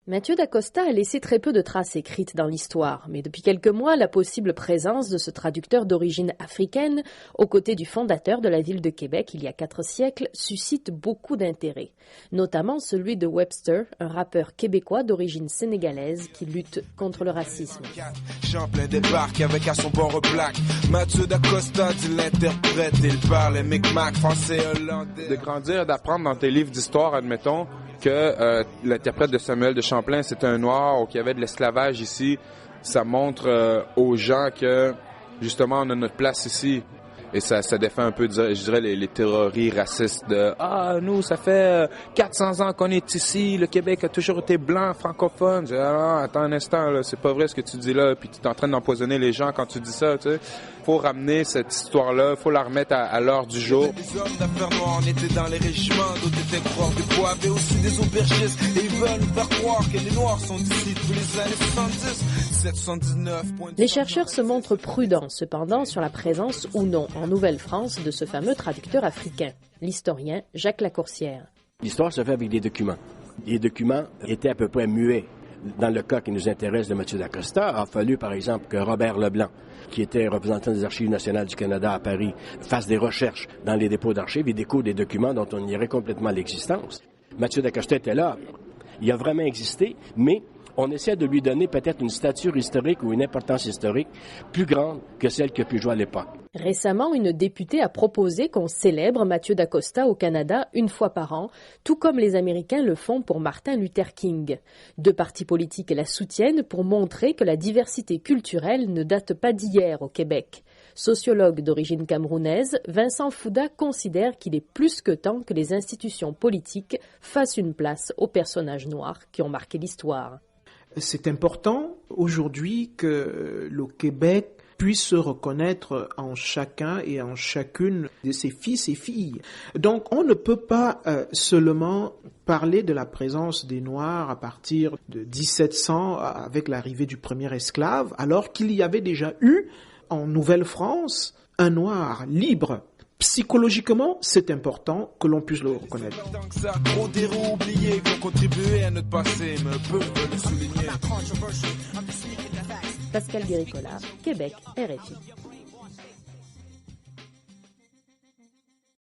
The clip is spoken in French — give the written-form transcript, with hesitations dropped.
Mathieu d'Acosta a laissé très peu de traces écrites dans l'histoire, mais depuis quelques mois, la possible présence de ce traducteur d'origine africaine, aux côtés du fondateur de la ville de Québec il y a 4 siècles, suscite beaucoup d'intérêt, notamment celui de Webster, un rappeur québécois d'origine sénégalaise qui lutte contre le racisme. Champlain débarque avec à son bord replaque. Mathieu d'Acosta dit l'interprète, il parle micmac, français, hollandais. De grandir, d'apprendre dans tes livres d'histoire, admettons, que l'interprète de Samuel de Champlain, c'était un noir ou qu'il y avait de l'esclavage ici. Ça montre aux gens que, justement, on a notre place ici. Et ça défait un peu, je dirais, les théories racistes de « Ah, nous, ça fait 400 ans qu'on est ici, le Québec a toujours été blanc, francophone. » Attends un instant, là, c'est pas vrai ce que tu dis là, puis tu es en train d'empoisonner les gens quand tu dis ça, tu sais. Faut ramener cette histoire-là, faut la remettre à l'heure du jour. Des hommes d'affaires noirs, on était dans les régiments, d'autres étaient croire du poivre et aussi des aubergistes. Et ils veulent nous faire croire que les Noirs sont d'ici depuis les années 70, 79. Les chercheurs se montrent prudents, cependant, sur la présence ou non en Nouvelle-France de ce fameux traducteur africain, l'historien Jacques Lacourcière. L'histoire se fait avec des documents. Les documents étaient à peu près muets. Dans le cas qui nous intéresse de Mathieu d'Acosta, il a fallu, par exemple, que Robert Leblanc, qui était représentant des Archives nationales du Canada à Paris, fasse des recherches dans les dépôts d'archives et découvre des documents dont on ignorait complètement l'existence. Mathieu d'Acosta était là. Il a vraiment existé, mais on essaie de lui donner peut-être une stature historique ou une importance historique plus grande que celle qu'il a pu jouer à l'époque. Récemment, une députée a proposé qu'on célèbre Mathieu d'Acosta au Canada une fois par an, tout comme les Américains le font pour Martin Luther King. 2 partis politiques la soutiennent pour montrer que la diversité culturelle ne date pas d'hier au Québec. Sociologue d'origine camerounaise, Vincent Fouda considère qu'il est plus que temps que les institutions politiques fassent une place aux personnages noirs qui ont marqué l'histoire. C'est important aujourd'hui que le Québec puisse se reconnaître en chacun et en chacune de ses fils et filles. Donc on ne peut pas seulement parler de la présence des Noirs à partir de 1700 avec l'arrivée du premier esclave, alors qu'il y avait déjà eu en Nouvelle-France un Noir libre. Psychologiquement, c'est important que l'on puisse le reconnaître. Trop d'héros oubliés qui ont contribué à notre passé, mais peu veulent le souligner. Pascal Guéricola, Québec, RFI.